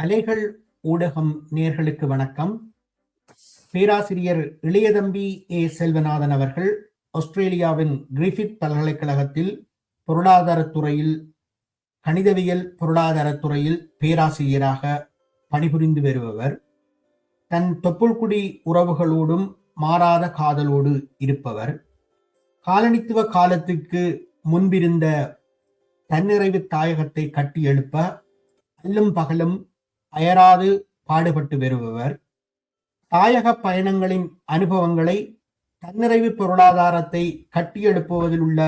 அலைகள் ஊடகம் நேர்களுக்கு வணக்கம். பேராசிரியர் இளையதம்பி செல்வநாதன் அவர்கள் ஆஸ்திரேலியாவின் கிரிஃபித் பல்கலைக்கழகத்தில் பொருளாதாரத்துறையில் கணிதவியல் பொருளாதாரத்துறையில் பேராசிரியராக பணிபுரிந்து வருபவர். தன் தொப்புள்குடி உறவுகளோடும் மாறாத காதலோடு இருப்பவர். காலனித்துவ காலத்துக்கு முன்பிருந்த தன்னிறைவு தாயகத்தை கட்டி எழுப்ப அல்லும் பகலும் அயராது பாடுபட்டு வருபவர். தாயக பயணங்களின் அனுபவங்களை, தன்னிறைவு பொருளாதாரத்தை கட்டியெழுப்புவதில் உள்ள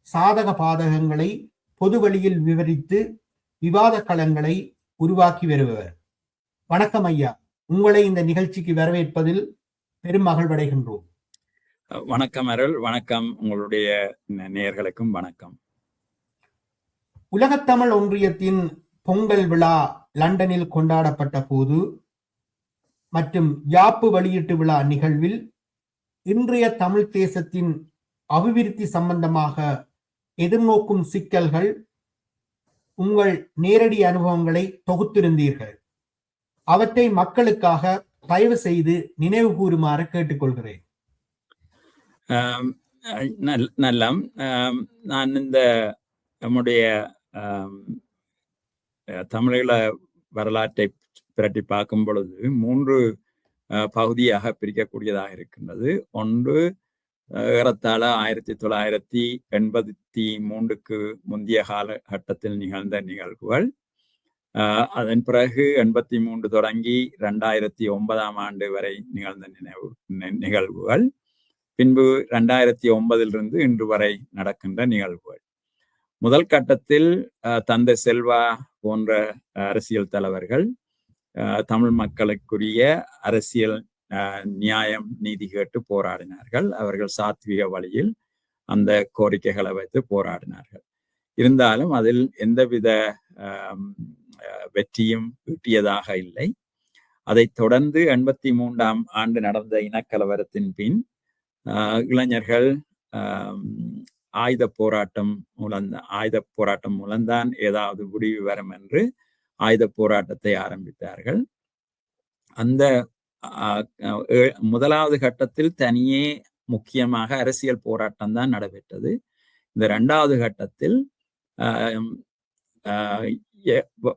சாதக பாதகங்களை பொது வழியில் விவரித்து விவாத களங்களை உருவாக்கி வருபவர். வணக்கம் ஐயா, உங்களை இந்த நிகழ்ச்சிக்கு வரவேற்பதில் பெரும் மகிழ்வடைகின்றோம். வணக்கம் அருள். வணக்கம் உங்களுடைய நேயர்களுக்கும் வணக்கம். உலகத்தமிழ் ஒன்றியத்தின் பொங்கல் விழா லண்டனில் கொண்டாடப்பட்ட போது மற்றும் யாப்பு வெளியீட்டு விழா நிகழ்வில் இன்றைய தமிழ் தேசத்தின் அபிவிருத்தி சம்பந்தமாக எதிர்நோக்கும் சிக்கல்கள், உங்கள் நேரடி அனுபவங்களை தொகுத்திருந்தீர்கள். அவற்றை மக்களுக்காக தயவு செய்து நினைவு கூறுமாறு கேட்டுக்கொள்கிறேன். நல்லம். நான் இந்த நம்முடைய தமிழீழ வரலாற்றை பிரட்டி பார்க்கும் பொழுது 3 பகுதியாக பிரிக்கக்கூடியதாக இருக்கின்றது. ஒன்று ஏறத்தாழ 1983க்கு முந்தைய காலகட்டத்தில் நிகழ்ந்த நிகழ்வுகள். அதன் பிறகு 83 தொடங்கி 2009ஆம் ஆண்டு வரை நிகழ்ந்த நிகழ்வுகள். பின்பு 2009 இன்று வரை நடக்கின்ற நிகழ்வுகள். முதல் கட்டத்தில் தந்தை செல்வா போன்ற அரசியல் தலைவர்கள் தமிழ் மக்களுக்குரிய அரசியல் நியாயம், நீதி கேட்டு போராடினார்கள். அவர்கள் சாத்விக வழியில் அந்த கோரிக்கைகளை வைத்து போராடினார்கள். இருந்தாலும் அதில் எந்தவித வெற்றியும் ஈட்டியதாக இல்லை. அதைத் தொடர்ந்து 83ஆம் ஆண்டு நடந்த இனக்கலவரத்தின் பின் இளைஞர்கள் ஆயுத போராட்டம் மூலம்தான் ஏதாவது முடிவு வரும் என்று ஆயுத போராட்டத்தை ஆரம்பித்தார்கள். அந்த முதலாவது கட்டத்தில் தனியே முக்கியமாக அரசியல் போராட்டம் தான் நடைபெற்றது. இந்த 2வது கட்டத்தில்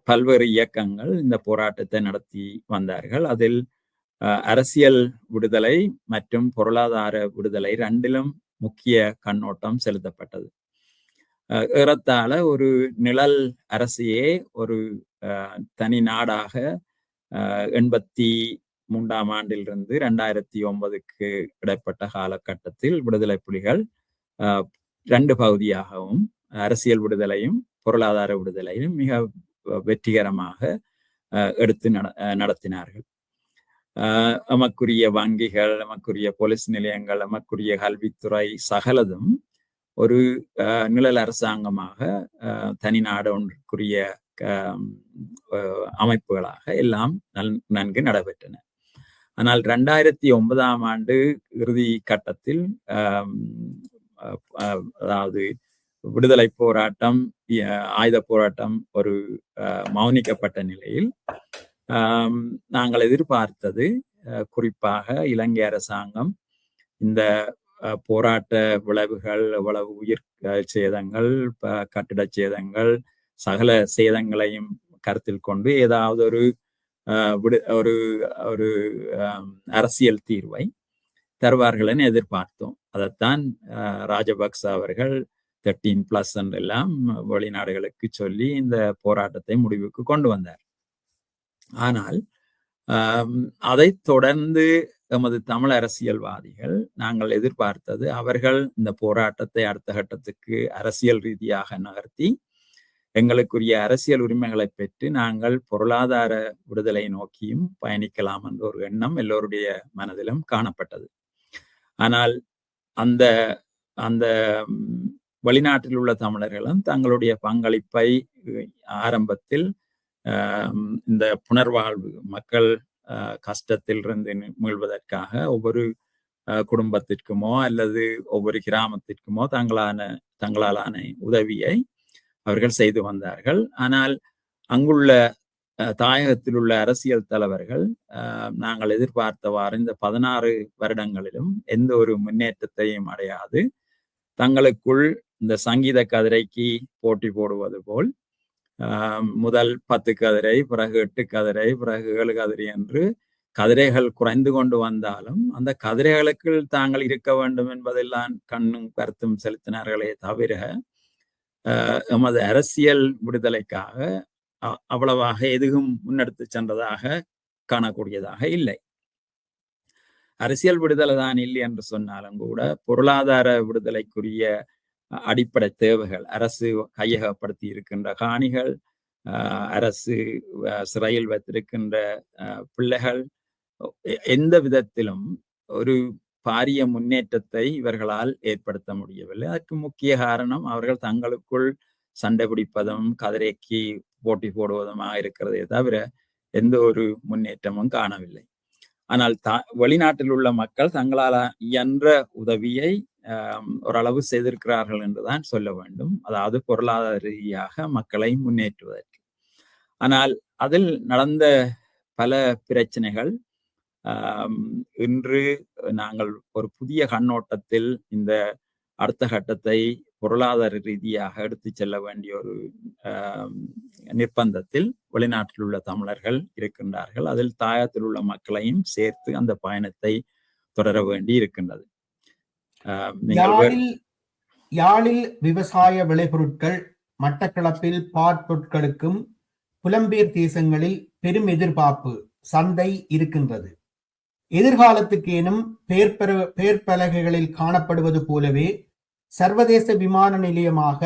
பல்வேறு இயக்கங்கள் இந்த போராட்டத்தை நடத்தி வந்தார்கள். அதில் அரசியல் விடுதலை மற்றும் பொருளாதார விடுதலை 2லும் முக்கிய கண்ணோட்டம் செலுத்தப்பட்டது. ஏறத்தாழ ஒரு நிழல் அரசையே ஒரு தனி நாடாக 83ஆம் ஆண்டிலிருந்து 2009க்கு இடைப்பட்ட காலகட்டத்தில் விடுதலை புலிகள் 2 பகுதியாகவும் அரசியல் விடுதலையும் பொருளாதார விடுதலையும் மிக வெற்றிகரமாக எடுத்து நடத்தினார்கள். நமக்குரிய வங்கிகள், நமக்குரிய போலீஸ் நிலையங்கள், நமக்குரிய கல்வித்துறை சகலதும் ஒரு நிழல் அரசாங்கமாக தனி நாடு ஒன்றுக்குரிய அமைப்புகளாக எல்லாம் நன்கு நடைபெற்றன. ஆனால் 2009ஆம் ஆண்டு இறுதி கட்டத்தில் அதாவது விடுதலை போராட்டம், ஆயுத போராட்டம் ஒரு மௌனிக்கப்பட்ட நிலையில் நாங்கள் எதிர்பார்த்தது, குறிப்பாக இலங்கை அரசாங்கம் இந்த போராட்ட விளைவுகள், எவ்வளவு உயிர் சேதங்கள், கட்டிட சேதங்கள், சகல சேதங்களையும் கருத்தில் கொண்டு ஏதாவது ஒரு ஒரு அரசியல் தீர்வை தருவார்கள் என எதிர்பார்த்தோம். அதைத்தான் ராஜபக்ச அவர்கள் 13+ என்றெல்லாம் வெளிநாடுகளுக்கு சொல்லி இந்த போராட்டத்தை முடிவுக்கு கொண்டு வந்தார். ஆனால் அதைத் தொடர்ந்து எமது தமிழ் அரசியல்வாதிகள் நாங்கள் எதிர்பார்த்தது, அவர்கள் இந்த போராட்டத்தை அடுத்த கட்டத்துக்கு அரசியல் ரீதியாக நகர்த்தி எங்களுக்குரிய அரசியல் உரிமைகளை பெற்று நாங்கள் பொருளாதார விடுதலை நோக்கியும் பயணிக்கலாம் என்ற ஒரு எண்ணம் எல்லோருடைய மனதிலும் காணப்பட்டது. ஆனால் அந்த அந்த வெளிநாட்டில் உள்ள தமிழர்களும் தங்களுடைய பங்களிப்பை ஆரம்பத்தில் இந்த புனர்வாழ்வு, மக்கள் கஷ்டத்தில் இருந்து மீள்வதற்காக ஒவ்வொரு குடும்பத்திற்குமோ அல்லது ஒவ்வொரு கிராமத்திற்குமோ தங்களாலான உதவியை அவர்கள் செய்து வந்தார்கள். ஆனால் அங்குள்ள தாயகத்தில் உள்ள அரசியல் தலைவர்கள் நாங்கள் எதிர்பார்த்தவாறு இந்த 16 வருடங்களிலும் எந்த ஒரு முன்னேற்றத்தையும் அடையாது தங்களுக்குள் இந்த சங்கீத கதிரைக்கு போட்டி போடுவது போல் முதல் 10 கதிரை, பிறகு 8 கதிரை, பிறகு 7 கதிரை என்று கதிரைகள் குறைந்து கொண்டு வந்தாலும் அந்த கதிரைகளுக்கு தாங்கள் இருக்க வேண்டும் என்பதெல்லாம் கண்ணும் கருத்தும் செலுத்தினார்களே தவிர எமது அரசியல் விடுதலைக்காக அவ்வளவாக எதுவும் முன்னெடுத்து சென்றதாக காணக்கூடியதாக இல்லை. அரசியல் விடுதலை தான் இல்லை என்று சொன்னாலும் கூட பொருளாதார விடுதலைக்குரிய அடிப்படை தேவைகள், அரசு கையகப்படுத்தி இருக்கின்ற காணிகள், அரசு சிறையில் வைத்திருக்கின்ற பிள்ளைகள், எந்த விதத்திலும் ஒரு பாரிய முன்னேற்றத்தை இவர்களால் ஏற்படுத்த முடியவில்லை. அதற்கு முக்கிய காரணம் அவர்கள் தங்களுக்குள் சண்டை பிடிப்பதும் கதிரைக்கு போட்டி போடுவதுமாக இருக்கிறதே தவிர எந்த ஒரு முன்னேற்றமும் காணவில்லை. ஆனால் வெளிநாட்டில் உள்ள மக்கள் தங்களால் இயன்ற உதவியை ஓரளவு செய்திருக்கிறார்கள் என்றுதான் சொல்ல வேண்டும். அதாவது பொருளாதார ரீதியாக மக்களை முன்னேற்றுவதற்கு. ஆனால் அதில் நடந்த பல பிரச்சனைகள் இன்று நாங்கள் ஒரு புதிய கண்ணோட்டத்தில் இந்த அடுத்த கட்டத்தை பொருளாதார ரீதியாக எடுத்து செல்ல வேண்டிய ஒரு நிர்பந்தத்தில் வெளிநாட்டில் உள்ள தமிழர்கள் இருக்கின்றார்கள். அதில் தாயத்தில் உள்ள மக்களையும் சேர்த்து அந்த பயணத்தை தொடர வேண்டி இருக்கின்றது. யாழில் விவசாய விளைபொருட்கள், மட்டக்களப்பில் பாற்பொருட்களுக்கும் புலம்பெயர் தேசங்களில் பெரும் எதிர்பார்ப்பு, சந்தை இருக்கின்றது. எதிர்காலத்துக்கேனும் பெயர் பலகைகளில் காணப்படுவது போலவே சர்வதேச விமான நிலையமாக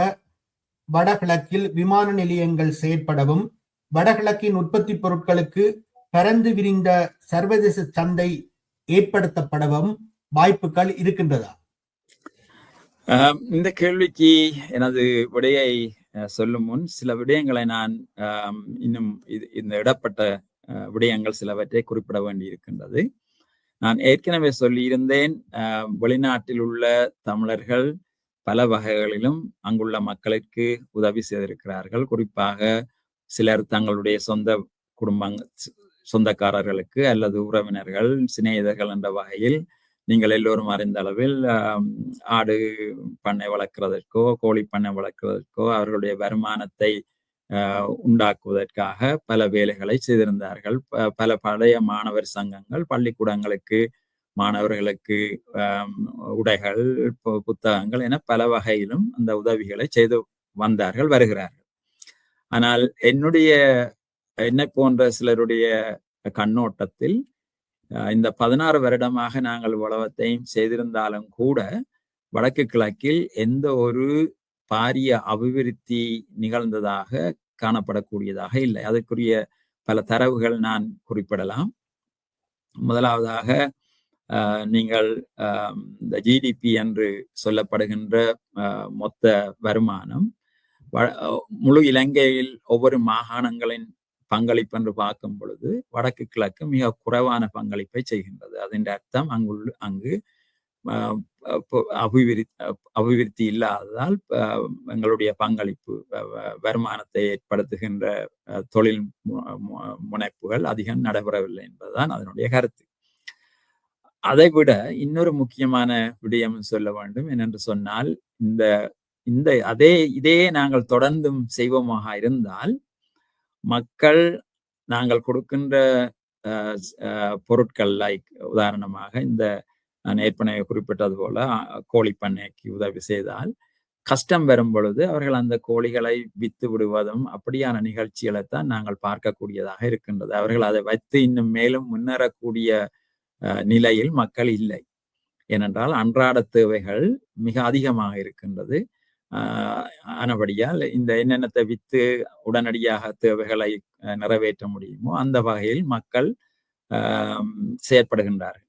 வடகிழக்கில் விமான நிலையங்கள் செயற்படவும் வடகிழக்கின் உற்பத்தி பொருட்களுக்கு பரந்து விரிந்த சர்வதேச சந்தை ஏற்படுத்தப்படவும் வாய்ப்புகள் இருக்கின்றதா? இந்த கேள்விக்கு எனது விடையை சொல்லும் முன் சில விடயங்களை நான் இன்னும் இந்த இடப்பட்ட விடயங்கள் சிலவற்றை குறிப்பிட வேண்டி இருக்கின்றது. நான் ஏற்கனவே சொல்லியிருந்தேன், வெளிநாட்டில் உள்ள தமிழர்கள் பல வகைகளிலும் அங்குள்ள மக்களுக்கு உதவி செய்திருக்கிறார்கள். குறிப்பாக சிலர் தங்களுடைய சொந்தக்காரர்களுக்கு அல்லது உறவினர்கள், சிநேகிதர்கள் என்ற வகையில் நீங்கள் எல்லோரும் அறிந்த அளவில் ஆடு பண்ணை வளர்க்கிறதற்கோ கோழி பண்ணை வளர்க்கிறதற்கோ அவர்களுடைய வருமானத்தை உண்டாக்குவதற்காக பல வேலைகளை செய்திருந்தார்கள். பல பழைய மாணவர் சங்கங்கள் பள்ளிக்கூடங்களுக்கு மாணவர்களுக்கு உடைகள், புத்தகங்கள் என பல வகையிலும் அந்த உதவிகளை செய்து வருகிறார்கள். ஆனால் என்னை போன்ற சிலருடைய கண்ணோட்டத்தில் இந்த 16 வருடமாக நாங்கள் உலகத்தையும் செய்திருந்தாலும் கூட வடக்கு கிழக்கில் எந்த ஒரு பாரிய அபிவிருத்தி நிகழ்ந்ததாக காணப்படக்கூடியதாக இல்லை. அதற்குரிய பல தரவுகள் நான் குறிப்பிடலாம். முதலாவதாக நீங்கள் இந்த ஜிடிபி என்று சொல்லப்படுகின்ற மொத்த வருமானம் முழு இலங்கையில் ஒவ்வொரு மாகாணங்களின் பங்களிப்பு என்று பார்க்கும் பொழுது வடக்கு கிழக்கு மிக குறைவான பங்களிப்பை செய்கின்றது. அதன் அர்த்தம் அங்கு அபிவிருத்தி இல்லாததால் எங்களுடைய பங்களிப்பு, வருமானத்தை ஏற்படுத்துகின்ற தொழில் முனைப்புகள் அதிகம் நடைபெறவில்லை என்பதுதான் அதனுடைய கருத்து. அதை விட இன்னொரு முக்கியமான விடயம் சொல்ல வேண்டும். என்னென்று சொன்னால், இதே நாங்கள் தொடர்ந்தும் செய்வோமாக இருந்தால் மக்கள் நாங்கள் கொடுக்கின்ற பொருட்கள், உதாரணமாக இந்த நான் ஏற்கனவே குறிப்பிட்டது போல கோழி பண்ணைக்கு உதவி செய்தால் கஷ்டம் வரும் பொழுது அவர்கள் அந்த கோழிகளை வித்து விடுவதும் அப்படியான நிகழ்ச்சிகளைத்தான் நாங்கள் பார்க்கக்கூடியதாக இருக்கின்றது. அவர்கள் அதை வைத்து இன்னும் மேலும் முன்னேறக்கூடிய நிலையில் மக்கள் இல்லை. ஏனென்றால் அன்றாட தேவைகள் மிக அதிகமாக இருக்கின்றது. ஆனபடியால் இந்த என்னென்னத்தை வித்து உடனடியாக தேவைகளை நிறைவேற்ற முடியுமோ அந்த வகையில் மக்கள் செயற்படுகின்றார்கள்.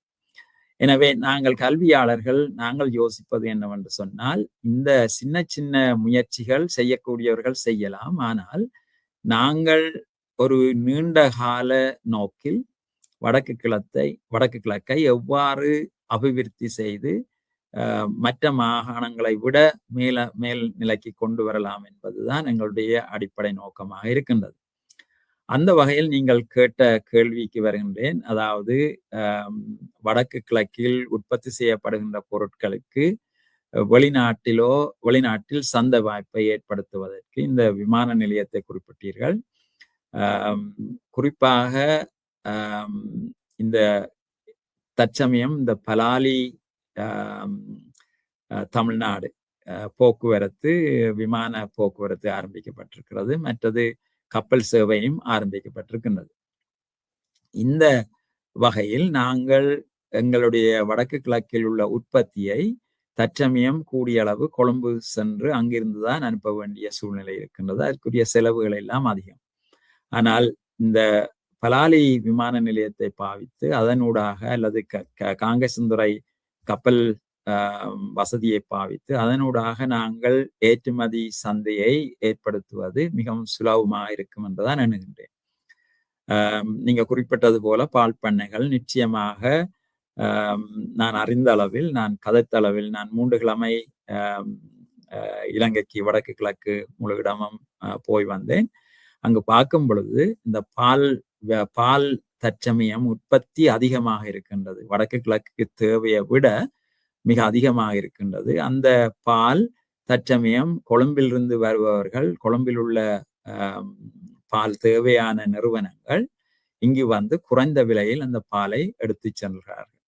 எனவே நாங்கள் கல்வியாளர்கள் நாங்கள் யோசிப்பது என்னவென்று சொன்னால், இந்த சின்ன சின்ன முயற்சிகள் செய்யக்கூடியவர்கள் செய்யலாம். ஆனால் நாங்கள் ஒரு நீண்ட கால நோக்கில் வடக்கு கிழக்கை எவ்வாறு அபிவிருத்தி செய்து மற்ற மாகாணங்களை விட மேல் நிலைக்கு கொண்டு வரலாம் என்பதுதான் எங்களுடைய அடிப்படை நோக்கமாக இருக்கின்றது. அந்த வகையில் நீங்கள் கேட்ட கேள்விக்கு வருகின்றேன். அதாவது வடக்கு கிழக்கில் உற்பத்தி செய்யப்படுகின்ற பொருட்களுக்கு வெளிநாட்டில் சந்தை வாய்ப்பை ஏற்படுத்துவதற்கு இந்த விமான நிலையத்தை குறிப்பிட்டீர்கள். குறிப்பாக இந்த தற்சமயம் இந்த பலாலி தமிழ்நாடு போக்குவரத்து, விமான போக்குவரத்து ஆரம்பிக்கப்பட்டிருக்கிறது. மற்றது கப்பல் சேவையும் ஆரம்பிக்கப்பட்டிருக்கின்றது. இந்த வகையில் நாங்கள் எங்களுடைய வடக்கு கிழக்கில் உள்ள உற்பத்தியை தற்சமயம் கூடிய அளவு கொழும்பு சென்று அங்கிருந்துதான் அனுப்ப வேண்டிய சூழ்நிலை இருக்கின்றது. அதற்குரிய செலவுகள் எல்லாம் அதிகம். ஆனால் இந்த பலாலி விமான நிலையத்தை பாவித்து அதனூடாக அல்லது காங்கேசந்துறை கப்பல் வசதியை பாவித்து அதனூடாக நாங்கள் ஏற்றுமதி சந்தையை ஏற்படுத்துவது மிகவும் சுலபமாக இருக்கும் என்றுதான் எண்ணுகின்றேன். நீங்க குறிப்பிட்டது போல பால் பண்ணைகள் நிச்சயமாக நான் அறிந்த அளவில், நான் கதைத்த அளவில், நான் 3 கிழமை இலங்கைக்கு வடக்கு கிழக்கு முழு இடமும் போய் வந்தேன். அங்கு பார்க்கும் பொழுது இந்த பால் தற்சமயம் உற்பத்தி அதிகமாக இருக்கின்றது. வடக்கு கிழக்கு தேவையை விட மிக அதிகமாக இருக்கின்றது. அந்த பால் தற்சமயம் கொழும்பிலிருந்து வருபவர்கள், கொழும்பில் உள்ள பால் தேவையான நிறுவனங்கள் இங்கு வந்து குறைந்த விலையில் அந்த பாலை எடுத்து செல்கிறார்கள்.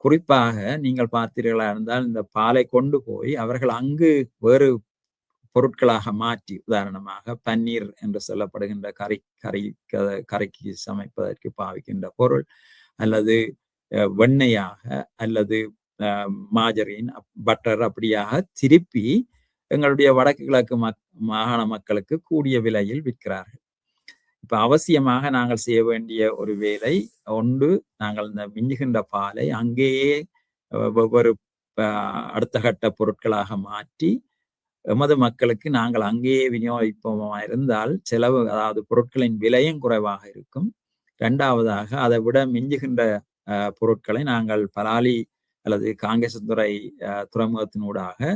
குறிப்பாக நீங்கள் பார்த்தீர்களா இருந்தால் இந்த பாலை கொண்டு போய் அவர்கள் அங்கு வேறு பொருட்களாக மாற்றி, உதாரணமாக பன்னீர் என்று சொல்லப்படுகின்ற கறிக்கு சமைப்பதற்கு பாவிக்கின்ற பொருள், அல்லது வெண்ணெயாக, அல்லது மாஜரின், பட்டர், அப்படியாக திருப்பி எங்களுடைய வடக்கு கிழக்கு மாகாண மக்களுக்கு கூடிய விலையில் விற்கிறார்கள். இப்ப அவசியமாக நாங்கள் செய்ய வேண்டிய ஒரு வேலை ஒன்று, நாங்கள் இந்த மிஞ்சுகின்ற பாலை அங்கேயே ஒவ்வொரு அடுத்த கட்ட பொருட்களாக மாற்றி எமது மக்களுக்கு நாங்கள் அங்கேயே விநியோகிப்போமா இருந்தால் செலவு, அதாவது பொருட்களின் விலையும் குறைவாக இருக்கும். 2வதாக அதை விட மிஞ்சுகின்ற பொருட்களை நாங்கள் பலாலி அல்லது காங்கேசந்துறை துறைமுகத்தினூடாக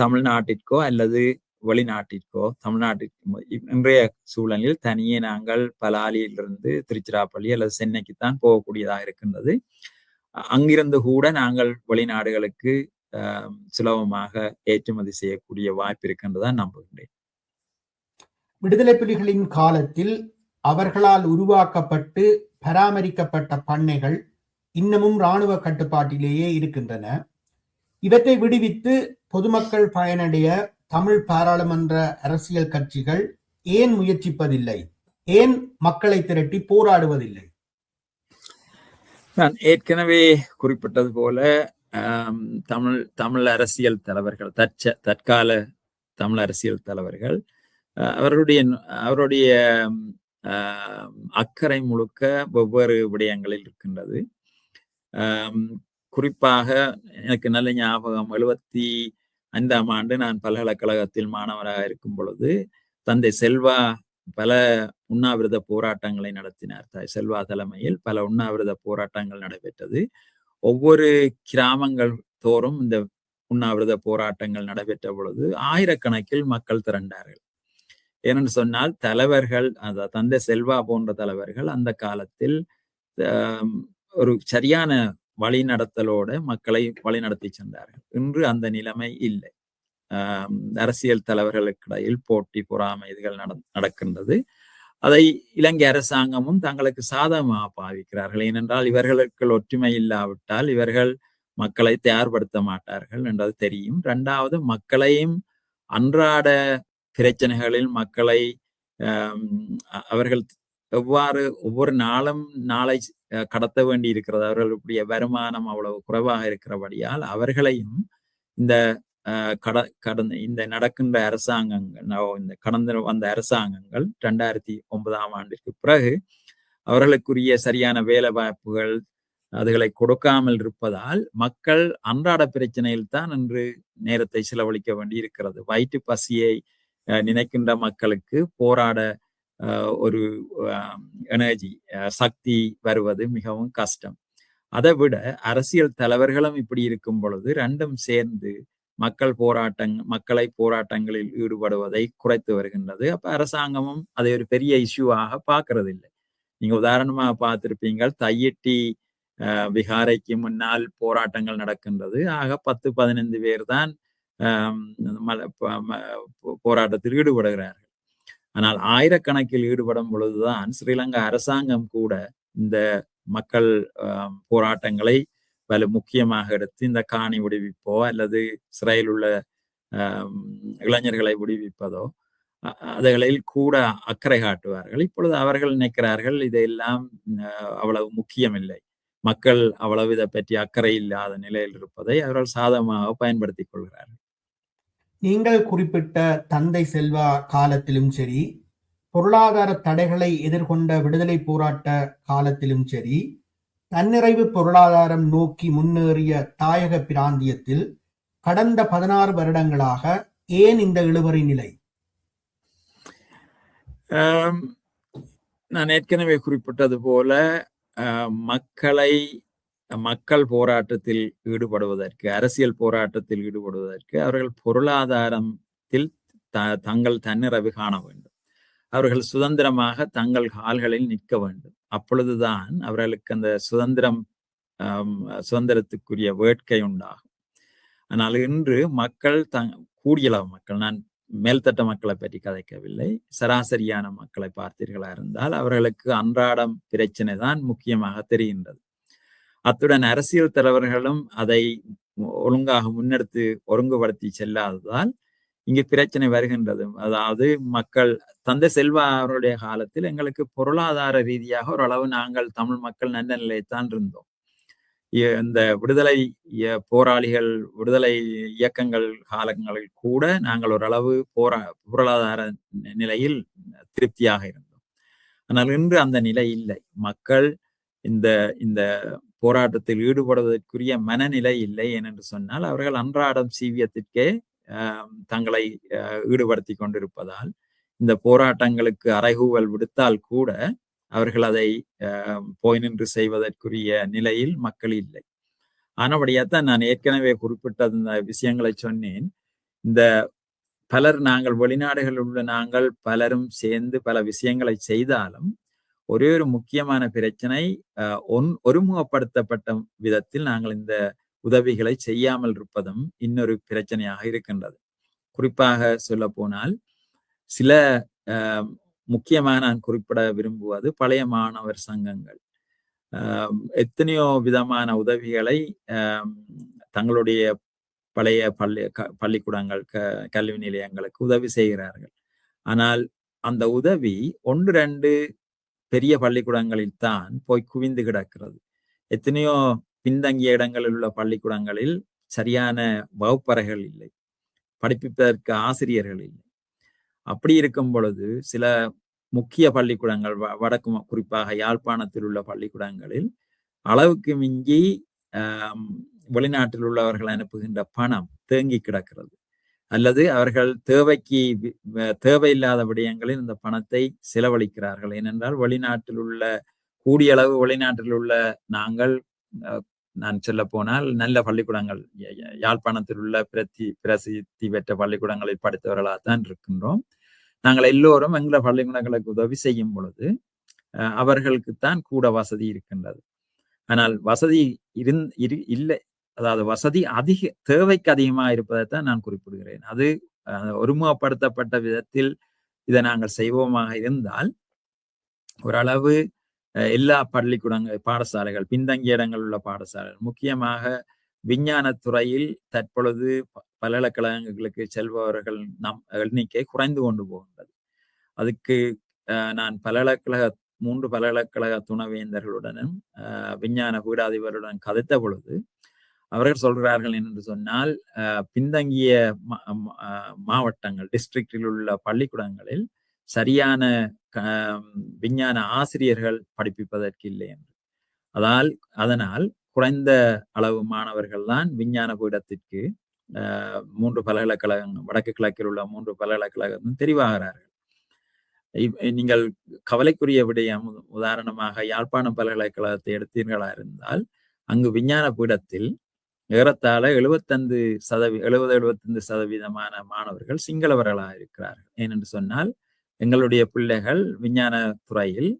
தமிழ்நாட்டிற்கோ அல்லது வெளிநாட்டிற்கோ, தமிழ்நாட்டிற்கு இன்றைய சூழலில் தனியே நாங்கள் பலாலியிலிருந்து திருச்சிராப்பள்ளி அல்லது சென்னைக்குத்தான் போகக்கூடியதாக இருக்கின்றது. அங்கிருந்து கூட நாங்கள் வெளிநாடுகளுக்கு சுலபமாக ஏற்றுமதி செய்யக்கூடிய வாய்ப்பு இருக்கின்றதான் நம்புகின்றேன். விடுதலை புலிகளின் காலத்தில் அவர்களால் உருவாக்கப்பட்டு பராமரிக்கப்பட்ட பண்ணைகள் இன்னமும் இராணுவ கட்டுப்பாட்டிலேயே இருக்கின்றன. இவற்றை விடுவித்து பொதுமக்கள் பயனடைய தமிழ் பாராளுமன்ற அரசியல் கட்சிகள் ஏன் முயற்சிப்பதில்லை? ஏன் மக்களை திரட்டி போராடுவதில்லை? நான் ஏற்கனவே குறிப்பிட்டது போல தமிழ் அரசியல் தலைவர்கள், தற்கால தமிழ் அரசியல் தலைவர்கள் அவருடைய அக்கறை முழுக்க வெவ்வேறு விடயங்களில் இருக்கின்றது. குறிப்பாக எனக்கு நல்ல ஞாபகம், 75ஆம் ஆண்டு நான் பல்கலைக்கழகத்தில் மாணவராக இருக்கும் பொழுது தந்தை செல்வா பல உண்ணாவிரத போராட்டங்களை நடத்தினார். செல்வா தலைமையில் பல உண்ணாவிரத போராட்டங்கள் நடைபெற்றது. ஒவ்வொரு கிராமங்கள் தோறும் இந்த உண்ணாவிரத போராட்டங்கள் நடைபெற்ற பொழுது ஆயிரக்கணக்கில் மக்கள் திரண்டார்கள். ஏனென்று சொன்னால் தலைவர்கள், தந்தை செல்வா போன்ற தலைவர்கள் அந்த காலத்தில் ஒரு சரியான வழிநடத்தலோடு மக்களை வழிநடத்தி சென்றார்கள். இன்று அந்த நிலைமை இல்லை. அரசியல் தலைவர்களுக்கிடையில் போட்டி, பொறாமை இதுகள் நடக்கின்றது. அதை இலங்கை அரசாங்கமும் தங்களுக்கு சாதகமாக பாவிக்கிறார்கள். ஏனென்றால் இவர்களுக்கு ஒற்றுமை இல்லாவிட்டால் இவர்கள் மக்களை தயார்படுத்த மாட்டார்கள் என்றது தெரியும். 2வது, மக்களையும் அன்றாட பிரச்சனைகளில் மக்களை அவர்கள் எவ்வாறு ஒவ்வொரு நாளும் நாளை கடத்த வேண்டி இருக்கிறது, அவர்களுடைய வருமானம் அவ்வளவு குறைவாக இருக்கிறபடியால் அவர்களையும் இந்த இந்த நடக்கின்ற அரசாங்கங்கள், இந்த கடந்த வந்த அரசாங்கங்கள் 2009ஆம் ஆண்டிற்கு பிறகு அவர்களுக்குரிய சரியான வேலை வாய்ப்புகள் அதுகளை கொடுக்காமல் இருப்பதால் மக்கள் அன்றாட பிரச்சனையில் தான் இன்று நேரத்தை செலவழிக்க வேண்டி இருக்கிறது. வயிற்று பசியை நினைக்கின்ற மக்களுக்கு போராட ஒரு எனர்ஜி, சக்தி வருவது மிகவும் கஷ்டம். அதை விட அரசியல் தலைவர்களும் இப்படி இருக்கும் பொழுது 2ம் சேர்ந்து மக்களை போராட்டங்களில் ஈடுபடுவதை குறைத்து வருகின்றது. அப்ப அரசாங்கமும் அதை ஒரு பெரிய இஷ்யூவாக பார்க்கறது இல்லை. நீங்க உதாரணமாக பார்த்திருப்பீங்கள், தையிட்டி விகாரைக்கு முன்னால் போராட்டங்கள் நடக்கின்றது. ஆக 10-15 பேர் தான் போராட்டத்தில் ஈடுபடுகிறார்கள். ஆனால் ஆயிரக்கணக்கில் ஈடுபடும் பொழுதுதான் ஸ்ரீலங்கா அரசாங்கம் கூட இந்த மக்கள் போராட்டங்களை முக்கியமாக எடுத்து இந்த காணி விடுவிப்போ அல்லது சிறையில் உள்ள இளைஞர்களை விடுவிப்பதோ அதுகளில் கூட அக்கறை காட்டுவார்கள். இப்பொழுது அவர்கள் நினைக்கிறார்கள் இதையெல்லாம் அவ்வளவு முக்கியமில்லை, மக்கள் அவ்வளவு இதை பற்றி அக்கறை இல்லாத நிலையில் இருப்பதை அவர்கள் சாதகமாக பயன்படுத்திக் கொள்கிறார்கள். நீங்கள் குறிப்பிட்ட தந்தை செல்வா காலத்திலும் சரி, பொருளாதார தடைகளை எதிர்கொண்ட விடுதலை போராட்ட காலத்திலும் சரி, தன்னிறைவு பொருளாதாரம் நோக்கி முன்னேறிய தாயக பிராந்தியத்தில் கடந்த 16 வருடங்களாக ஏன் இந்த இழுபறி நிலை? நான் ஏற்கனவே குறிப்பிட்டது போல மக்கள் போராட்டத்தில் ஈடுபடுவதற்கு, அரசியல் போராட்டத்தில் ஈடுபடுவதற்கு அவர்கள் பொருளாதாரத்தில் தங்கள் தன்னிறைவு காண வேண்டும். அவர்கள் சுதந்திரமாக தங்கள் கால்களில் நிற்க வேண்டும். அப்பொழுதுதான் அவர்களுக்கு அந்த சுதந்திரத்துக்குரிய வேட்கை உண்டாகும். ஆனால் இன்று மக்கள் கூடியளவு மக்கள், நான் மேல்தட்ட மக்களை பற்றி கதைக்கவில்லை, சராசரியான மக்களை பார்த்தீர்களா இருந்தால் அவர்களுக்கு அன்றாடம் பிரச்சனை தான் முக்கியமாக தெரிகின்றது. அத்துடன் அரசியல் தலைவர்களும் அதை ஒழுங்காக முன்னெடுத்து ஒருங்குபடுத்தி செல்லாததால் இங்கு பிரச்சனை வருகின்றது. அதாவது மக்கள், தந்தை செல்வா அவருடைய காலத்தில் எங்களுக்கு பொருளாதார ரீதியாக ஓரளவு நாங்கள் தமிழ் மக்கள் நல்ல நிலையத்தான் இருந்தோம். இந்த விடுதலை போராளிகள், விடுதலை இயக்கங்கள் காலங்களில் கூட நாங்கள் ஓரளவு பொருளாதார நிலையில் திருப்தியாக இருந்தோம். ஆனால் இன்று அந்த நிலை இல்லை. மக்கள் இந்த போராட்டத்தில் ஈடுபடுவதற்குரிய மனநிலை இல்லை. ஏனென்று சொன்னால் அவர்கள் அன்றாடம் சீவியத்திற்கே தங்களை ஈடுபடுத்தி கொண்டிருப்பதால் இந்த போராட்டங்களுக்கு அறைகூவல் விடுத்தால் கூட அவர்கள் அதை போய் நின்று செய்வதற்குரிய நிலையில் மக்கள் இல்லை. ஆனபடியாத்தான் நான் ஏற்கனவே குறிப்பிட்ட இந்த விஷயங்களை சொன்னேன். இந்த நாங்கள் வெளிநாடுகளில் உள்ள நாங்கள் பலரும் சேர்ந்து பல விஷயங்களை செய்தாலும் ஒரே ஒரு முக்கியமான பிரச்சனை, ஒருமுகப்படுத்தப்பட்ட விதத்தில் நாங்கள் இந்த உதவிகளை செய்யாமல் இருப்பதும் இன்னொரு பிரச்சனையாக இருக்கின்றது. குறிப்பாக சொல்ல போனால் சில முக்கியமாக நான் குறிப்பிட விரும்புவது பழைய மாணவர் சங்கங்கள் எத்தனையோ விதமான உதவிகளை தங்களுடைய பழைய பள்ளிக்கூடங்கள், கல்வி நிலையங்களுக்கு உதவி செய்கிறார்கள். ஆனால் அந்த உதவி 1-2 பெரிய பள்ளிக்கூடங்களில் தான் போய் குவிந்து கிடக்கிறது. எத்தனையோ பின்தங்கிய இடங்களில் உள்ள பள்ளிக்கூடங்களில் சரியான வகுப்பறைகள் இல்லை, படிப்பிப்பதற்கு ஆசிரியர்கள் இல்லை. அப்படி இருக்கும் பொழுது சில முக்கிய பள்ளிக்கூடங்கள், வடக்கு குறிப்பாக யாழ்ப்பாணத்தில் உள்ள பள்ளிக்கூடங்களில் அளவுக்கு மிஞ்சி வெளிநாட்டில் உள்ளவர்கள் அனுப்புகின்ற பணம் தேங்கி கிடக்கிறது. அல்லது அவர்கள் தேவையில்லாத விடயங்களில் இந்த பணத்தை செலவழிக்கிறார்கள். ஏனென்றால் வெளிநாட்டில் உள்ள கூடியளவு வெளிநாட்டில் உள்ள நான் சொல்ல போனால் நல்ல பள்ளிக்கூடங்கள், யாழ்ப்பாணத்தில் உள்ள பிரசித்தி பெற்ற பள்ளிக்கூடங்களில் படித்தவர்களாகத்தான் இருக்கின்றோம். நாங்கள் எல்லோரும் எங்களை பள்ளிக்கூடங்களுக்கு உதவி செய்யும் பொழுது அவர்களுக்குத்தான் கூட வசதி இருக்கின்றது. ஆனால் வசதி இல்லை, அதாவது வசதி தேவைக்கு அதிகமாக இருப்பதைத்தான் நான் குறிப்பிடுகிறேன். அது ஒருமுகப்படுத்தப்பட்ட விதத்தில் இதை நாங்கள் செய்வோமாக இருந்தால் ஓரளவு எல்லா பாடசாலைகள், பின்தங்கிய இடங்கள் உள்ள பாடசாலைகள், முக்கியமாக விஞ்ஞானத்துறையில் தற்பொழுது பல்கலைக்கழகங்களுக்கு செல்பவர்கள் எண்ணிக்கை குறைந்து கொண்டு போகின்றது. அதுக்கு நான் 3 பல்கலைக்கழக துணைவேந்தர்களுடனும் விஞ்ஞான பீடாதிபருடன் கதைத்த பொழுது அவர்கள் சொல்கிறார்கள் என்று சொன்னால், பின்தங்கிய மாவட்டங்கள், டிஸ்ட்ரிக்டில் உள்ள பள்ளிக்கூடங்களில் சரியான விஞ்ஞான ஆசிரியர்கள் படிப்பிப்பதற்கு இல்லை என்று. அதனால் குறைந்த அளவு மாணவர்கள் தான் விஞ்ஞான பீடத்திற்கு 3 பல்கலைக்கழகங்கள், வடக்கு கிழக்கில் உள்ள 3 பல்கலைக்கழகமும் தெரிவாகிறார்கள். நீங்கள் கவலைக்குரிய விடயம், உதாரணமாக யாழ்ப்பாணம் பல்கலைக்கழகத்தை எடுத்தீர்களா இருந்தால் அங்கு விஞ்ஞான பீடத்தில் ஏறத்தாழ 75% மாணவர்கள் சிங்களவர்களாக இருக்கிறார்கள். ஏனென்று சொன்னால் எங்களுடைய பிள்ளைகள் விஞ்ஞான துறையில்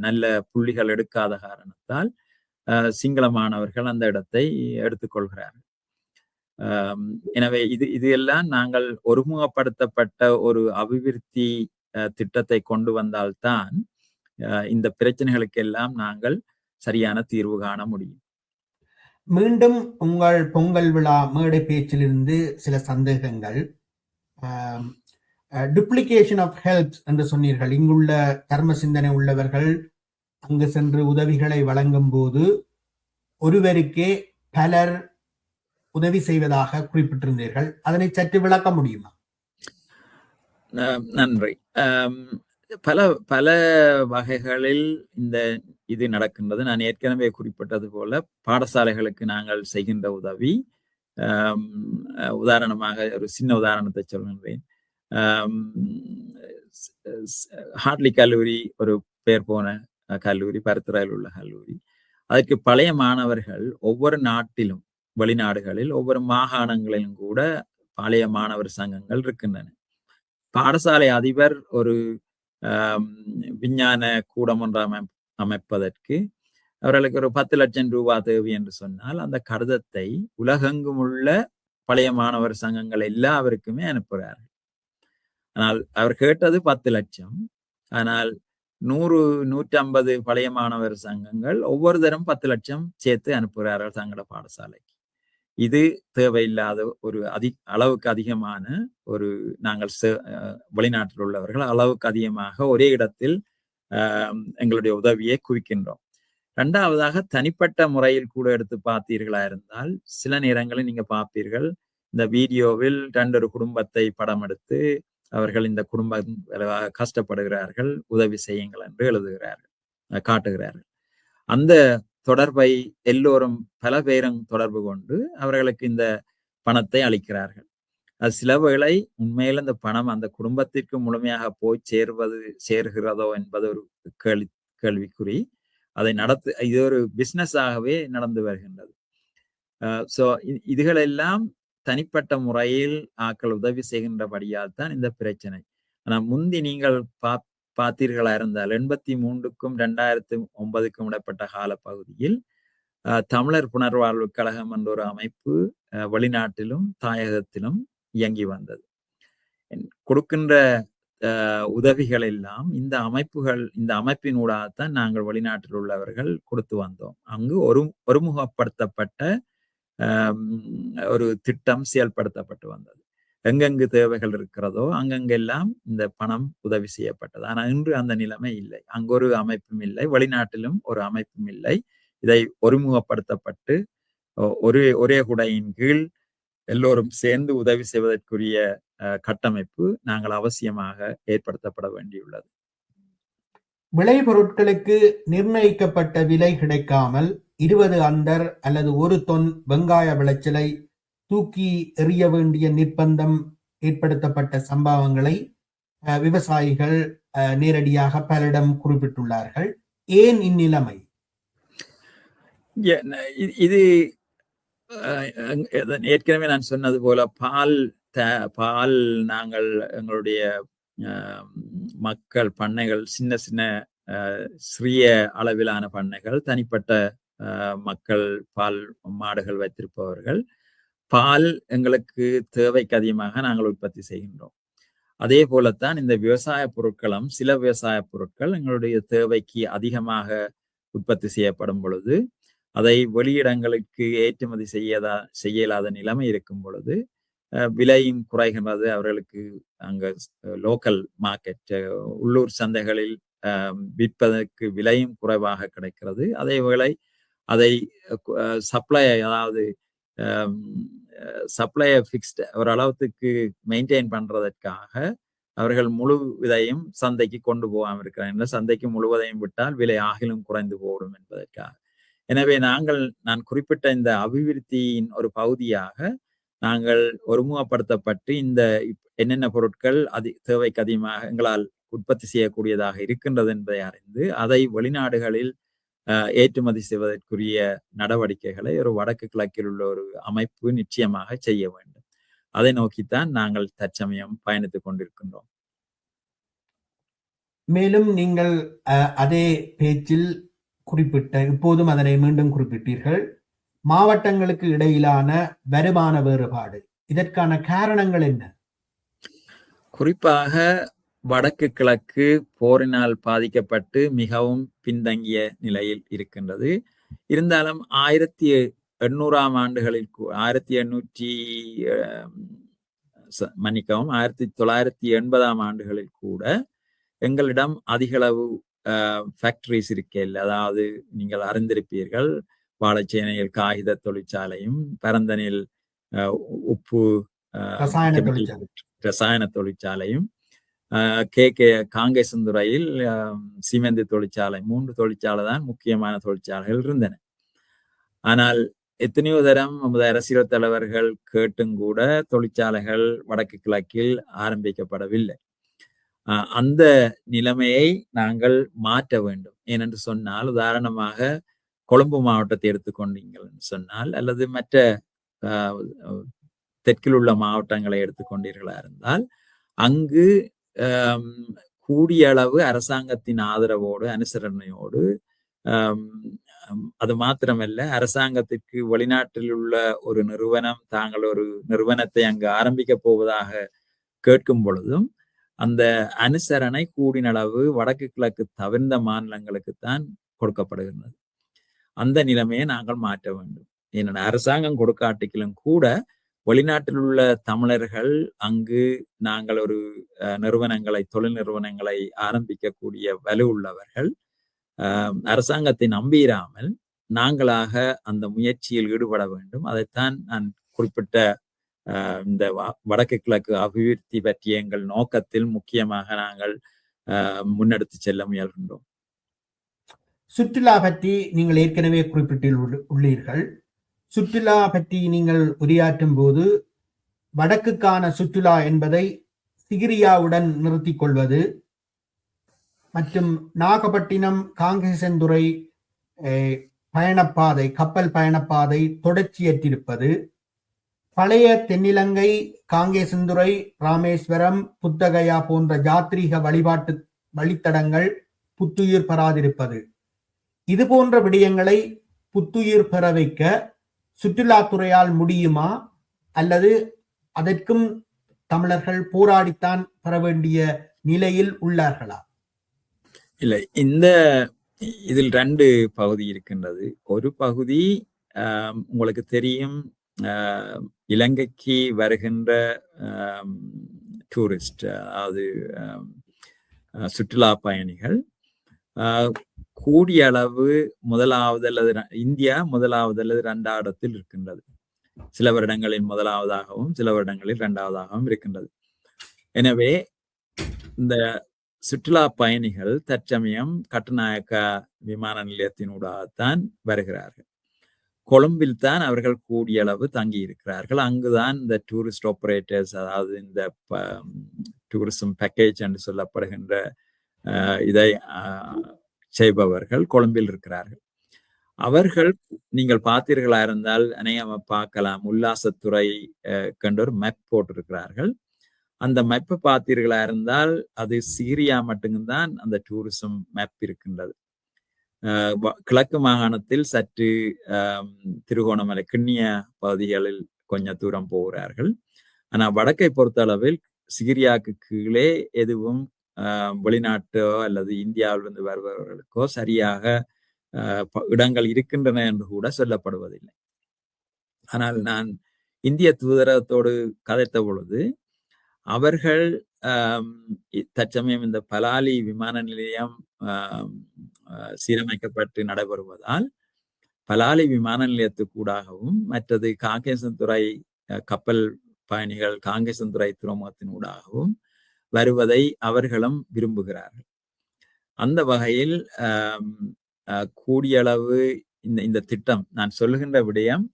நல்ல புள்ளிகள் எடுக்காத காரணத்தால் சிங்கள மாணவர்கள் அந்த இடத்தை எடுத்துக்கொள்கிறார்கள். எனவே இது எல்லாம் நாங்கள் ஒருமுகப்படுத்தப்பட்ட ஒரு அபிவிருத்தி திட்டத்தை கொண்டு வந்தால்தான் இந்த பிரச்சனைகளுக்கெல்லாம் நாங்கள் சரியான தீர்வு காண முடியும். மீண்டும் உங்கள் பொங்கல் விழா மேடை பேச்சிலிருந்து சில சந்தேகங்கள். டுப்ளிகேஷன் ஆஃப் ஹெல்ப் என்று சொன்னீர்கள். இங்குள்ள கர்ம சிந்தனை உள்ளவர்கள் அங்கு சென்று உதவிகளை வழங்கும் போது ஒருவருக்கே பலர் உதவி செய்வதாக குறிப்பிட்டிருந்தீர்கள். அதனை சற்று விளக்க முடியுமா? நன்றி. பல பல வகைகளில் இது நடக்கின்றது. நான் ஏற்கனவே குறிப்பிட்டது போல பாடசாலைகளுக்கு நாங்கள் செய்கின்ற உதவி, உதாரணமாக ஒரு சின்ன உதாரணத்தை சொல்கின்றேன். ஹார்ட்லி கல்லூரி ஒரு பேர் போன கல்லூரி, பருத்துறையில் உள்ள கல்லூரி. அதற்கு பழைய மாணவர்கள் ஒவ்வொரு நாட்டிலும், வெளிநாடுகளில் ஒவ்வொரு மாகாணங்களிலும் கூட பழைய மாணவர் சங்கங்கள் இருக்கின்றன. பாடசாலை அதிபர் ஒரு விஞ்ஞான கூடம் ஒன்று அமைப்பதற்கு அவர்களுக்கு ஒரு 10 லட்சம் ரூபாய் தேவை என்று சொன்னால் அந்த கடிதத்தை உலகெங்கும் உள்ள பழைய மாணவர் சங்கங்கள் எல்லாருக்குமே அனுப்புகிறார்கள். ஆனால் அவர் கேட்டது 10 லட்சம். ஆனால் 100-150 பழைய மாணவர் சங்கங்கள் ஒவ்வொரு தரம் 10 லட்சம் சேர்த்து அனுப்புகிறார்கள் தங்களோட பாடசாலைக்கு. இது தேவையில்லாத ஒரு அளவுக்கு அதிகமான ஒரு நாங்கள் வெளிநாட்டில் உள்ளவர்கள் அளவுக்கு அதிகமாக ஒரே இடத்தில் எங்களுடைய உதவியை குவிக்கின்றோம். இரண்டாவதாக தனிப்பட்ட முறையில் கூட எடுத்து பார்த்தீர்களா இருந்தால் சில நேரங்களில் நீங்க பார்ப்பீர்கள், இந்த வீடியோவில் 2 குடும்பத்தை படம் எடுத்து அவர்கள் இந்த குடும்பம் கஷ்டப்படுகிறார்கள், உதவி செய்யுங்கள் என்று எழுதுகிறார்கள், காட்டுகிறார்கள். அந்த தொடர்பை எல்லோரும் பல பேரும் தொடர்பு கொண்டு அவர்களுக்கு இந்த பணத்தை அளிக்கிறார்கள். அது சில வேளை உண்மையில் அந்த பணம் அந்த குடும்பத்திற்கு முழுமையாக போய் சேர்கிறதோ என்பது ஒரு கேள்விக்குறி. அதை இது ஒரு பிசினஸாகவே நடந்து வருகின்றது. ஸோ இதுகளெல்லாம் தனிப்பட்ட முறையில் ஆக்கள் உதவி செய்கின்றபடியால் தான் இந்த பிரச்சனை. ஆனால் முந்தி நீங்கள் பார்த்தீர்களா இருந்தால் 83க்கும் 2009க்கும் இடைப்பட்ட கால பகுதியில் தமிழர் புனர்வாழ்வு கழகம் என்ற ஒரு அமைப்பு வெளிநாட்டிலும் தாயகத்திலும் இயங்கி வந்தது. கொடுக்கின்ற உதவிகள் எல்லாம் இந்த அமைப்பினூடாகத்தான் நாங்கள் வெளிநாட்டில் உள்ளவர்கள் கொடுத்து வந்தோம். அங்கு ஒருமுகப்படுத்தப்பட்ட ஒரு திட்டம் செயல்படுத்தப்பட்டு வந்தது. எங்கெங்கு தேவைகள் இருக்கிறதோ அங்கெங்கெல்லாம் இந்த பணம் உதவி செய்யப்பட்டது. ஆனால் இன்று அந்த நிலைமை இல்லை. அங்கு ஒரு அமைப்பும் இல்லை, வெளிநாட்டிலும் ஒரு அமைப்பும் இல்லை. இதை ஒருமுகப்படுத்தப்பட்டு ஒரே குடையின் கீழ் எல்லோரும் சேர்ந்து உதவி செய்வதற்குரிய கட்டமைப்பு நாங்கள் அவசியமாக ஏற்படுத்தப்பட வேண்டியுள்ளது. விளைபொருட்களுக்கு நிர்ணயிக்கப்பட்ட விலை கிடைக்காமல் 20 அண்டர் அல்லது 1 தொன் வெங்காய விளைச்சலை தூக்கி எறிய வேண்டிய நிர்பந்தம் ஏற்படுத்தப்பட்ட சம்பவங்களை விவசாயிகள் நேரடியாக பலரிடம் குறிப்பிட்டுள்ளார்கள். ஏன் இந்நிலைமை? இது ஏற்கனவே நான் சொன்னது போல பால் நாங்கள் எங்களுடைய மக்கள் பண்ணைகள் சின்ன சிறிய அளவிலான பண்ணைகள், தனிப்பட்ட மக்கள் பால் மாடுகள் வைத்திருப்பவர்கள் பால் எங்களுக்கு தேவைக்கு அதிகமாக நாங்கள் உற்பத்தி செய்கின்றோம். அதே போலத்தான் இந்த விவசாய பொருட்களும் சில விவசாய பொருட்கள் எங்களுடைய தேவைக்கு அதிகமாக உற்பத்தி செய்யப்படும் பொழுது அதை வெளியிடங்களுக்கு ஏற்றுமதி செய்யலாத நிலைமை இருக்கும் பொழுது விலையும் குறைகின்றது. அவர்களுக்கு அங்க லோக்கல் மார்க்கெட் உள்ளூர் சந்தைகளில் விற்பதற்கு விலையும் குறைவாக கிடைக்கிறது. அதே வேளை அதை சப்ளை, அதாவது சப்ளையை ஃபிக்ஸ்டு ஒரு அளவுக்கு மெயின்டைன் பண்றதற்காக அவர்கள் முழு இதையும் சந்தைக்கு கொண்டு போகாமல் இருக்கிறாங்க. சந்தைக்கு முழுவதையும் விட்டால் விலை ஆகிலும் குறைந்து போடும் என்பதற்காக. எனவே நான் குறிப்பிட்ட இந்த அபிவிருத்தியின் ஒரு பகுதியாக நாங்கள் ஒருமுகப்படுத்தப்பட்டு இந்த என்னென்ன பொருட்கள் தேவைக்கு அதிகமாக எங்களால் உற்பத்தி செய்யக்கூடியதாக இருக்கின்றது என்பதை அறிந்து அதை வெளிநாடுகளில் ஏற்றுமதி செய்வதற்குரிய நடவடிக்கைகளை ஒரு வடக்கு கிழக்கில் உள்ள ஒரு அமைப்பு நிச்சயமாக செய்ய வேண்டும். அதை நோக்கித்தான் நாங்கள் தற்சமயம் பயணித்துக் கொண்டிருக்கின்றோம். மேலும் நீங்கள் அதே பேச்சில் குறிப்பிட்ட, இப்போதும் அதனை மீண்டும் குறிப்பிட்டீர்கள், மாவட்டங்களுக்கு இடையிலான வருமான வேறுபாடு. இதற்கான காரணங்கள் என்ன? குறிப்பாக வடக்கு கிழக்கு போரினால் பாதிக்கப்பட்டு மிகவும் பின்தங்கிய நிலையில் இருக்கின்றது. இருந்தாலும் 1800ஆம் ஆண்டுகளில் 1980ஆம் ஆண்டுகளில் கூட எங்களிடம் அதிகளவு ஃபேக்டரிஸ் இருக்கையில், அதாவது நீங்கள் அறிந்திருப்பீர்கள், வாழைச்சேனையில் காகித தொழிற்சாலையும், பரந்தனில் உப்பு ரசாயன தொழிற்சாலையும், காங்கேசந்துறையில் சிமெந்து தொழிற்சாலை, 3 தொழிற்சாலை தான் முக்கியமான தொழிற்சாலைகள் இருந்தன. ஆனால் எத்தனையோ தரம் நமது அரசியல் தலைவர்கள் கேட்டும் கூட தொழிற்சாலைகள் வடக்கு கிழக்கில் ஆரம்பிக்கப்படவில்லை. அந்த நிலைமையை நாங்கள் மாற்ற வேண்டும். ஏனென்று சொன்னால், உதாரணமாக கொழும்பு மாவட்டத்தை எடுத்துக்கொண்டீங்கள் சொன்னால், அல்லது மற்ற தெற்கில் உள்ள மாவட்டங்களை எடுத்துக்கொண்டீர்களா இருந்தால், அங்கு கூடிய அளவு அரசாங்கத்தின் ஆதரவோடு, அனுசரணையோடு, அது மாத்திரமல்ல, அரசாங்கத்திற்கு வெளிநாட்டில் உள்ள ஒரு நிறுவனம் தாங்கள் ஒரு நிறுவனத்தை அங்கு ஆரம்பிக்க போவதாக கேட்கும் பொழுதும் அந்த அனுசரணை கூடின அளவு வடக்கு கிழக்கு தவிர்ந்த மாநிலங்களுக்குத்தான் கொடுக்கப்படுகின்றது. அந்த நிலைமையை நாங்கள் மாற்ற வேண்டும். ஏன்னா அரசாங்கம் கொடுக்காட்டிலும் கூட வெளிநாட்டில் உள்ள தமிழர்கள் அங்கு நாங்கள் ஒரு நிறுவனங்களை, தொழில் நிறுவனங்களை ஆரம்பிக்கக்கூடிய வலு உள்ளவர்கள் அரசாங்கத்தை நம்பிராமல் நாங்களாக அந்த முயற்சியில் ஈடுபட வேண்டும். அதைத்தான் நான் குறிப்பிட்ட இந்த வடக்கு கிழக்கு அபிவிருத்தி பற்றிய எங்கள் நோக்கத்தில் முக்கியமாக நாங்கள் முன்னெடுத்து செல்ல முயல்கின்றோம். சுற்றுலா பற்றி நீங்கள் ஏற்கனவே உள்ளீர்கள். சுற்றுலா பற்றி நீங்கள் உரையாற்றும் போது வடக்குக்கான சுற்றுலா என்பதை சிகிரியாவுடன் நிறுத்திக் கொள்வது மற்றும் நாகப்பட்டினம் காங்கேசந்துறை பயணப்பாதை, கப்பல் பயணப்பாதை தொடர்ச்சியற்றிருப்பது, பழைய தென்னிலங்கை காங்கேசந்துறை, ராமேஸ்வரம், புத்தகயா போன்ற ஜாத்ரீக வழிபாட்டு வழித்தடங்கள் புத்துயிர் பெறாதிருப்பது, இது போன்ற விடயங்களை புத்துயிர் பெற வைக்க சுற்றுலாத்துறையால் முடியுமா, அல்லது அதற்கும் தமிழர்கள் போராடித்தான் பெற வேண்டிய நிலையில் உள்ளார்களா? இல்லை, இதில் 2 பகுதி இருக்கின்றது. ஒரு பகுதி உங்களுக்கு தெரியும், இலங்கைக்கு வருகின்ற டூரிஸ்ட், அதாவது சுற்றுலா பயணிகள் கூடிய அளவு முதலாவது அல்லது இந்தியா முதலாவது அல்லது 2வது இடத்தில் இருக்கின்றது. சில வருடங்களில் முதலாவதாகவும் சில வருடங்களில் 2வதாகவும் இருக்கின்றது. எனவே இந்த சுற்றுலா பயணிகள் தற்சமயம் கட்டுநாயக்கா விமான நிலையத்தினூடாகத்தான் வருகிறார்கள். கொழும்பில் தான் அவர்கள் கூடிய அளவு தங்கி இருக்கிறார்கள். அங்குதான் இந்த டூரிஸ்ட் ஆபரேட்டர்ஸ், அதாவது இந்த டூரிசம் பேக்கேஜ் என்று சொல்லப்படுகின்ற இதை செய்பவர்கள் கொழும்பில் இருக்கிறார்கள். அவர்கள், நீங்கள் பார்த்தீர்களா இருந்தால் அநேகமா பார்க்கலாம், உல்லாசத்துறை கண்டு ஒரு மேப் போட்டிருக்கிறார்கள். அந்த மேப்பை பார்த்தீர்களா இருந்தால் அது சிகிரியா மட்டும்தான் அந்த டூரிசம் மேப் இருக்கின்றது. கிழக்கு மாகாணத்தில் சற்று திருகோணமலை, கிண்ணிய பகுதிகளில் கொஞ்சம் தூரம் போகிறார்கள். ஆனா வடக்கை பொறுத்த அளவில் சிகிரியாவுக்கு கீழே எதுவும் வெளிநாட்டோ அல்லது இந்தியாவிலிருந்து வருபவர்களுக்கோ சரியாக இடங்கள் இருக்கின்றன என்று கூட சொல்லப்படுவதில்லை. ஆனால் நான் இந்திய தூதரகத்தோடு கதைத்த பொழுது அவர்கள் தற்சமயம் இந்த பலாலி விமான நிலையம் சீரமைக்கப்பட்டு நடைபெறுவதால் பலாலி விமான நிலையத்துக்கூடாகவும் மற்றது காங்கேசந்துறை கப்பல் பயணிகள் காங்கேசந்துறை துறைமுகத்தினூடாகவும் வருவதை அவர்களும் விரும்புகிறார்கள். அந்த வகையில் கூடிய அளவு இந்த திட்டம், நான் சொல்லுகின்ற விடயம்,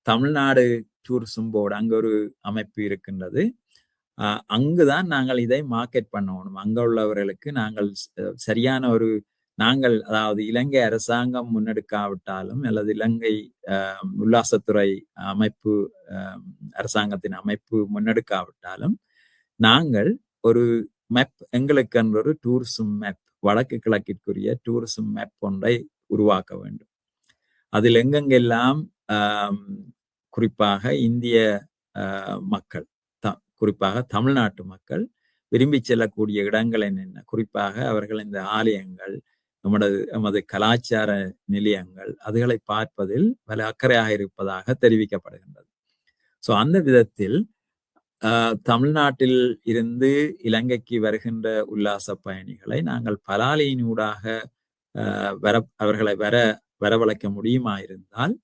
தமிழ்நாடு டூரிசம் போர்டு அங்க ஒரு அமைப்பு இருக்கின்றது. அங்குதான் நாங்கள் இதை மார்க்கெட் பண்ணணும். அங்க உள்ளவர்களுக்கு நாங்கள் சரியான ஒரு நாங்கள் அதாவது இலங்கை அரசாங்கம் முன்னெடுக்காவிட்டாலும் அல்லது இலங்கை உல்லாசத்துறை அமைப்பு அரசாங்கத்தின் அமைப்பு முன்னெடுக்காவிட்டாலும் நாங்கள் ஒரு மேப் எங்களுக்கு என்ற ஒரு டூரிசம் மேப் வடக்கு கிழக்கிற்குரிய டூரிசம் மேப் ஒன்றை உருவாக்க வேண்டும். அதில் எங்கெங்கெல்லாம் குறிப்பாக இந்திய மக்கள் குறிப்பாக தமிழ்நாட்டு மக்கள் விரும்பி செல்லக்கூடிய இடங்கள் என்னென்ன, குறிப்பாக அவர்கள் இந்த ஆலயங்கள் எமது கலாச்சார நிலையங்கள் அதுகளை பார்ப்பதில் பல அக்கறையாக இருப்பதாக தெரிவிக்கப்படுகின்றது. ஸோ அந்த விதத்தில் தமிழ்நாட்டில் இருந்து இலங்கைக்கு வருகின்ற உல்லாச பயணிகளை நாங்கள் பலாலியினூடாக அவர்களை வரவழைக்க முடியுமா இருந்தால்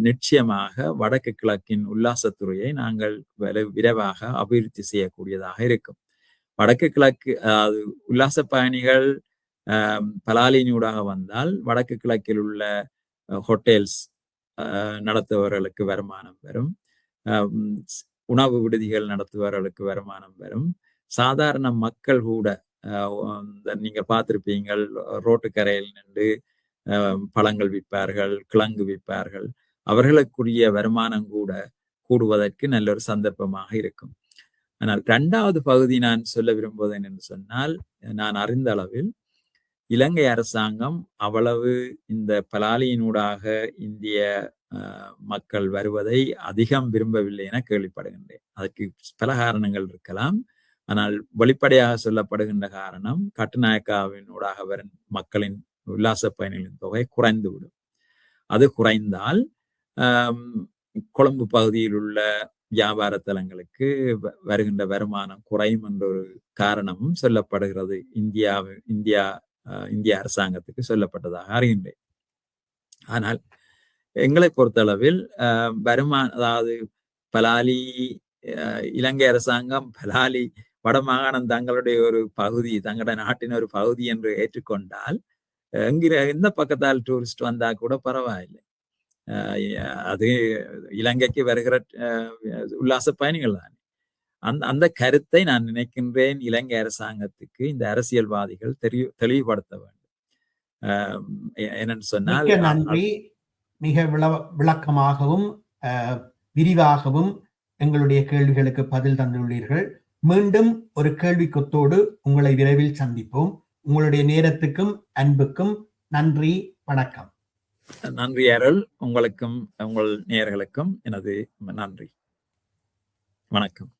நிச்சயமாக வடக்கு கிழக்கின் உல்லாசத்துறையை நாங்கள் விரைவாக அபிவிருத்தி செய்யக்கூடியதாக இருக்கும். வடக்கு கிழக்கு உல்லாச பயணிகள் பலாலியினூடாக வந்தால் வடக்கு கிழக்கில் உள்ள ஹோட்டல்ஸ் நடத்துபவர்களுக்கு வருமானம் வரும், உணவு விடுதிகள் நடத்துபவர்களுக்கு வருமானம் வரும். சாதாரண மக்கள் கூட நீங்க பார்த்திருப்பீங்கள், ரோட்டுக்கரையில் நின்று பழங்கள் விற்பார்கள், கிழங்கு விற்பார்கள். அவர்களுக்குரிய வருமானம் கூட கூடுவதற்கு நல்ல ஒரு சந்தர்ப்பமாக இருக்கும். ஆனால் 2வது பகுதி நான் சொல்ல விரும்புவது என்று சொன்னால், நான் அறிந்த அளவில் இலங்கை அரசாங்கம் அவ்வளவு இந்த பலாலியினூடாக இந்திய மக்கள் வருவதை அதிகம் விரும்பவில்லை என கேள்விப்படுகின்றேன். அதற்கு பல காரணங்கள் இருக்கலாம். ஆனால் வெளிப்படையாக சொல்லப்படுகின்ற காரணம் கட்டுநாயக்காவினூடாக வரும் மக்களின் உல்லாச பயணிகளின் தொகை குறைந்துவிடும். அது குறைந்தால் கொழும்பு பகுதியில் உள்ள வியாபார தலங்களுக்கு வருகின்ற வருமானம் குறையும் என்ற ஒரு காரணமும் சொல்லப்படுகிறது. இந்திய அரசாங்கத்துக்கு சொல்லப்பட்டதாக அறிகின்றேன். ஆனால் எங்களை பொறுத்தளவில் அதாவது பலாலி இலங்கை அரசாங்கம் பலாலி வடமாகாணம் தங்களுடைய ஒரு பகுதி, தங்களோட நாட்டின் ஒரு பகுதி என்று ஏற்றுக்கொண்டால் எந்த பக்கத்தால் டூரிஸ்ட் வந்தா கூட பரவாயில்லை. அது இலங்கைக்கு வருகிற உல்லாச பயணிகள் தான். அந்த கருத்தை நான் நினைக்கின்றேன் இலங்கை அரசாங்கத்துக்கு இந்த அரசியல்வாதிகள் தெளிவுபடுத்த வேண்டும். என்னன்னு சொன்னால், நன்றி. மிக விளக்கமாகவும் விரிவாகவும் எங்களுடைய கேள்விகளுக்கு பதில் தந்துள்ளீர்கள். மீண்டும் ஒரு கேள்வி கொத்தோடு உங்களை விரைவில் சந்திப்போம். உங்களுடைய நேரத்துக்கும் அன்புக்கும் நன்றி, வணக்கம். நன்றி அருள். உங்களுக்கும் உங்கள் நேயர்களுக்கும் எனது நன்றி, வணக்கம்.